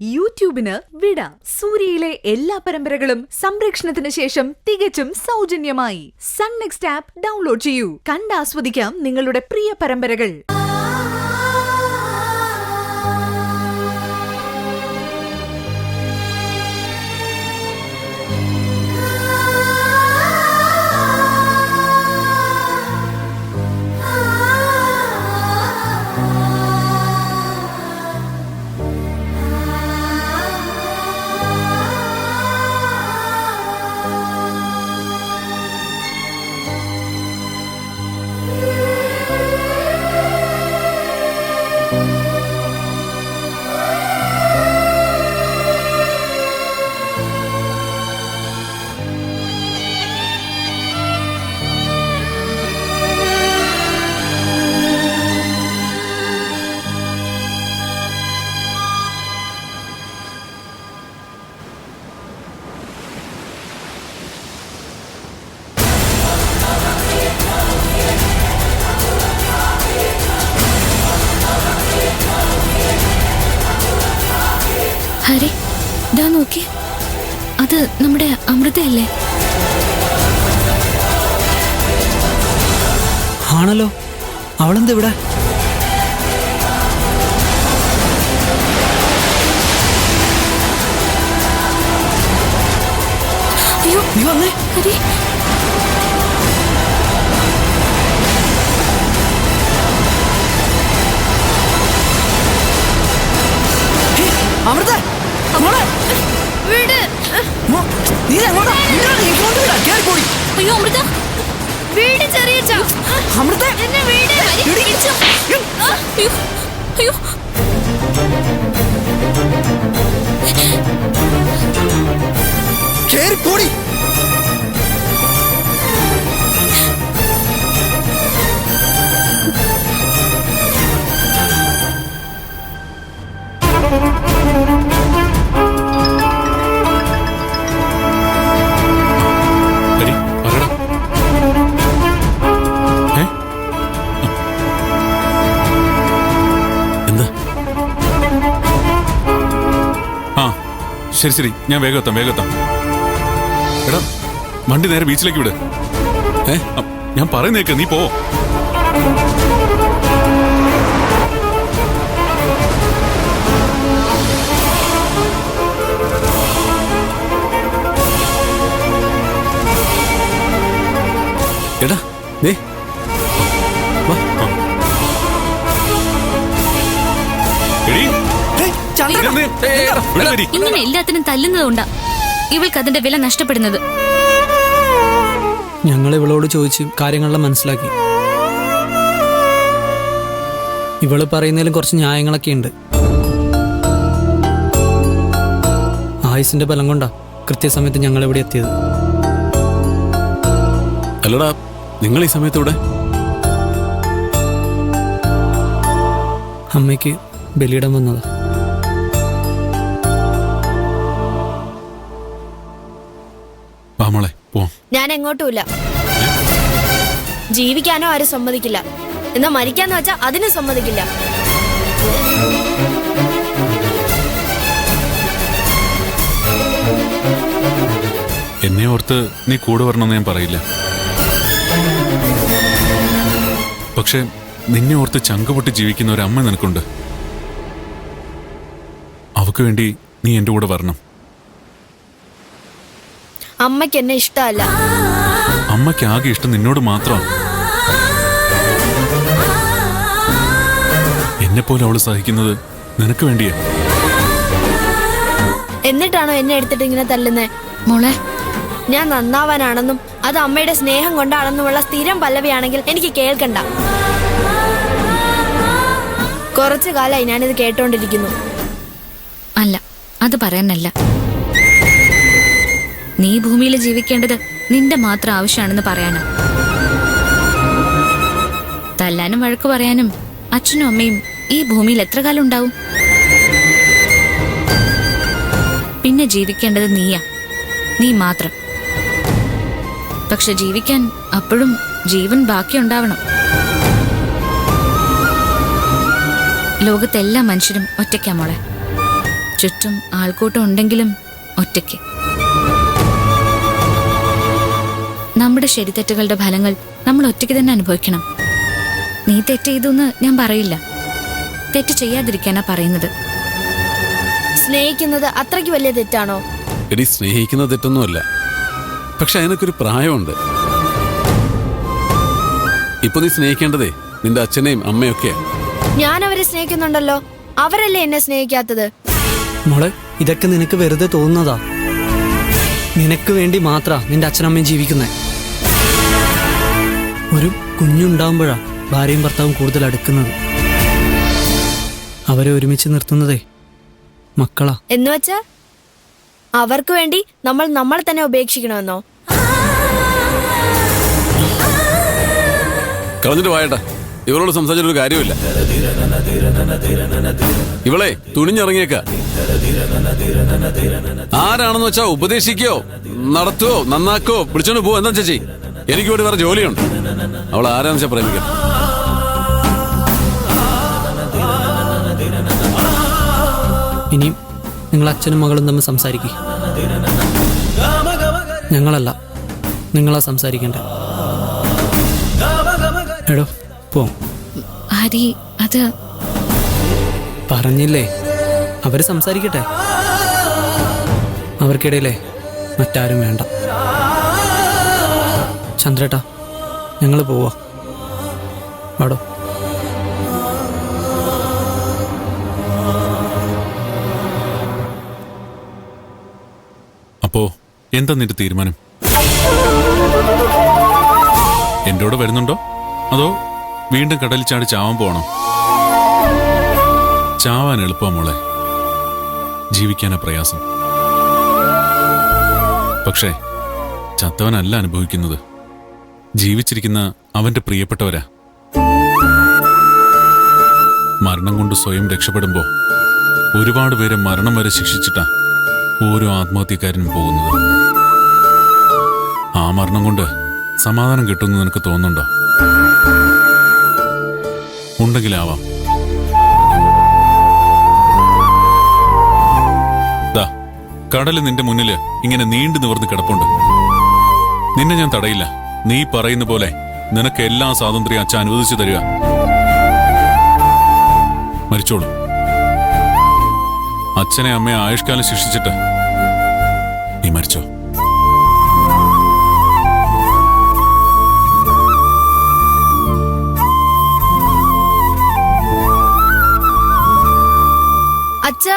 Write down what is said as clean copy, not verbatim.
യൂട്യൂബിന് വിട. സൂര്യയിലെ എല്ലാ പരമ്പരകളും സംരക്ഷണത്തിന് ശേഷം തികച്ചും സൗജന്യമായി സൺ നെക്സ്റ്റ് ആപ്പ് ഡൗൺലോഡ് ചെയ്യൂ. കണ്ടാസ്വദിക്കാം നിങ്ങളുടെ പ്രിയ പരമ്പരകൾ. ഹരി, ദാ നോക്കി, അത് നമ്മുടെ അമൃതയല്ലേ? ആണല്ലോ. അവളെന്താ ഇവിടെ? അയ്യോ, നീ വന്നേ. ഹരി, അമൃത, വീട്. നീ എങ്ങോട്ടാ? പോയി. അയ്യോ അമൃത, വീട് ചെറിയ അമൃത, എന്നെ വീട്. അയ്യോ അയ്യോ, കേറിപ്പോടി. ശരി ശരി, ഞാൻ വേഗം എത്താം. എടാ, വണ്ടി നേരെ ബീച്ചിലേക്ക് വിട്. ഞാൻ പറയുന്നേക്ക്, നീ പോ. എടാ, ദേ വാ. എടീ, ഇങ്ങനെ എല്ലാത്തിനും തല്ലുന്നതുകൊണ്ടാ ഇവൾക്ക് അതിന്റെ വില നഷ്ടപ്പെടുന്നത്. ഞങ്ങൾ ഇവളോട് ചോദിച്ച് കാര്യങ്ങളെല്ലാം മനസ്സിലാക്കി. ഇവള് പറയുന്നതിലും കുറച്ച് ന്യായങ്ങളൊക്കെ ഉണ്ട്. ആയുസിന്റെ ബലം കൊണ്ടാ കൃത്യസമയത്ത് ഞങ്ങൾ ഇവിടെ എത്തിയത്. അല്ലടാ, നിങ്ങൾ ഈ സമയത്ത് ഇവിടെ? അമ്മയ്ക്ക് ബലിയിടാൻ വന്നതാ. മോളെ പോ. ഞാൻ എങ്ങോട്ടുമില്ല. ജീവിക്കാനോ ആരും സമ്മതിക്കില്ല. എന്നാ മരിക്കാന്ന് വെച്ചാ അതിനും സമ്മതിക്കില്ല. എന്നെ ഓർത്ത് നീ കൂടെ വരണമെന്ന് ഞാൻ പറയില്ല. പക്ഷെ നിന്നെ ഓർത്ത് ചങ്കുപൊട്ടി ജീവിക്കുന്ന ഒരു അമ്മ നിനക്കുണ്ട്. അവക്ക് വേണ്ടി നീ എന്റെ കൂടെ വരണം. അമ്മയ്ക്ക് എന്നെ ഇഷ്ടമല്ല. അമ്മയ്ക്ക് ആകെ ഇഷ്ടം നിന്നോട് മാത്രം. എന്നെപ്പോലെ അവള് സഹിക്കുന്നത് നിനക്ക് വേണ്ടിയാ. എന്നിട്ടാണോ എന്നെ എടുത്തിട്ട് ഇങ്ങനെ തല്ലുന്നേ? മോളെ, ഞാൻ നന്നാവാനാണെന്നും അത് അമ്മയുടെ സ്നേഹം കൊണ്ടാണെന്നുമുള്ള സ്ഥിരം പല്ലവിയാണെങ്കിൽ എനിക്ക് കേൾക്കണ്ട. കുറച്ചു കാലമായി ഞാനിത് കേട്ടോണ്ടിരിക്കുന്നു. അല്ല, അത് പറയാനല്ല. നീ ഭൂമിയിൽ ജീവിക്കേണ്ടത് നിന്റെ മാത്രം ആവശ്യമാണെന്ന് പറയാനാ. തല്ലാനും വഴക്ക് പറയാനും അച്ഛനും അമ്മയും ഈ ഭൂമിയിൽ എത്ര കാലം ഉണ്ടാവും? പിന്നെ ജീവിക്കേണ്ടത് നീയാ, നീ മാത്രം. പക്ഷെ ജീവിക്കാൻ അപ്പോഴും ജീവൻ ബാക്കിയുണ്ടാവണം. ലോകത്തെല്ലാ മനുഷ്യരും ഒറ്റയ്ക്കാ മോളെ. ചുറ്റും ആൾക്കൂട്ടം ഉണ്ടെങ്കിലും ഒറ്റയ്ക്ക്. നമ്മുടെ ശരിതെറ്റുകളുടെ ഫലങ്ങൾ നമ്മൾ ഒറ്റയ്ക്ക് തന്നെ അനുഭവിക്കണം. നീ തെറ്റ് ചെയ്തെന്ന് ഞാൻ പറയില്ല, തെറ്റ് ചെയ്യാതിരിക്കാനാ പറയുന്നത്. സ്നേഹിക്കുന്നത് അത്രയ്ക്ക് വലിയ തെറ്റാണോ? എടി, സ്നേഹിക്കുന്ന തെറ്റൊന്നുമല്ല, പക്ഷെ അതിനൊക്കെ ഒരു പ്രായമുണ്ട്. ഇപ്പൊ നീ സ്നേഹിക്കേണ്ടതേ നിന്റെ അച്ഛനെയും അമ്മയൊക്കെയാ. ഞാൻ അവരെ സ്നേഹിക്കുന്നുണ്ടല്ലോ, അവരല്ലേ എന്നെ സ്നേഹിക്കാത്തത്? മോളെ, ഇതൊക്കെ നിനക്ക് വെറുതെ തോന്നുന്നതാ. നിനക്ക് വേണ്ടി മാത്രാ നിന്റെ അച്ഛനമ്മയും ജീവിക്കുന്നേ. ഒരു കുഞ്ഞുണ്ടാവുമ്പോഴാ ഭാര്യയും ഭർത്താവും കൂടുതൽ അടുക്കുന്നത്. അവരെ ഒരുമിച്ച് നിർത്തുന്നതേ മക്കളാ. എന്നുവെച്ചാ അവർക്ക് വേണ്ടി നമ്മൾ തന്നെ ഉപേക്ഷിക്കണമെന്നോ? കളഞ്ഞിട്ട് വായട്ടാ, ഇവളോട് സംസാരിച്ചൊരു കാര്യമില്ല. ഇവളെ തുണിഞ്ഞിറങ്ങിയേക്ക. ആരാണെന്ന് വെച്ചാ ഉപദേശിക്കോ, നടത്തുവോ, നന്നാക്കോ, വിളിച്ചോണ്ട് പോവോ, എന്താ ചേച്ചി. എനിക്ക് വേണ്ടി വേറെ ജോലിയുണ്ട്. അവൾ ആരാന്ന് വെച്ചാ പ്രേമിക്കാം. ഇനിയും നിങ്ങൾ അച്ഛനും മകളും തമ്മിൽ സംസാരിക്കുക. ഞങ്ങളല്ല, നിങ്ങളാ സംസാരിക്കണ്ടേ. എടോ, പോം. ഹരി, അത് പറഞ്ഞില്ലേ, അവര് സംസാരിക്കട്ടെ. അവർക്കിടയിലേ മറ്റാരും വേണ്ട. ചന്ദ്രേട്ടാ, ഞങ്ങൾ പോവാ. വാടോ. അപ്പോ എന്താ നിന്റെ തീരുമാനം? എന്റെ കൂടെ വരുന്നുണ്ടോ, അതോ വീണ്ടും കടലിൽ ചാടി ചാവാൻ പോകണോ? ചാവാൻ എളുപ്പമാ മോളെ, ജീവിക്കാനാ പ്രയാസം. പക്ഷേ ചത്തവനല്ല അനുഭവിക്കുന്നത്, ജീവിച്ചിരിക്കുന്ന അവന്റെ പ്രിയപ്പെട്ടവരാ. മരണം കൊണ്ട് സ്വയം രക്ഷപ്പെടുമ്പോ ഒരുപാട് പേരെ മരണം വരെ ശിക്ഷിച്ചിട്ടാ ഓരോ ആത്മഹത്യക്കാരനും പോകുന്നത്. ആ മരണം കൊണ്ട് സമാധാനം കിട്ടുമെന്ന് നിനക്ക് തോന്നുന്നുണ്ടോ? ഉണ്ടെങ്കിലാവാം. ദാ, കടല് നിന്റെ മുന്നില് ഇങ്ങനെ നീണ്ടു നിവർന്ന് കിടപ്പുണ്ട്. നിന്നെ ഞാൻ തടയില്ല. നീ പറയുന്ന പോലെ നിനക്ക് എല്ലാ സ്വാതന്ത്ര്യം അച്ഛൻ അനുവദിച്ചു തരിക. മരിച്ചോളൂ. അച്ഛനെ അമ്മയെ ആയുഷ്കാലം ശിക്ഷിച്ചിട്ട് നീ മരിച്ചോ. അച്ഛാ,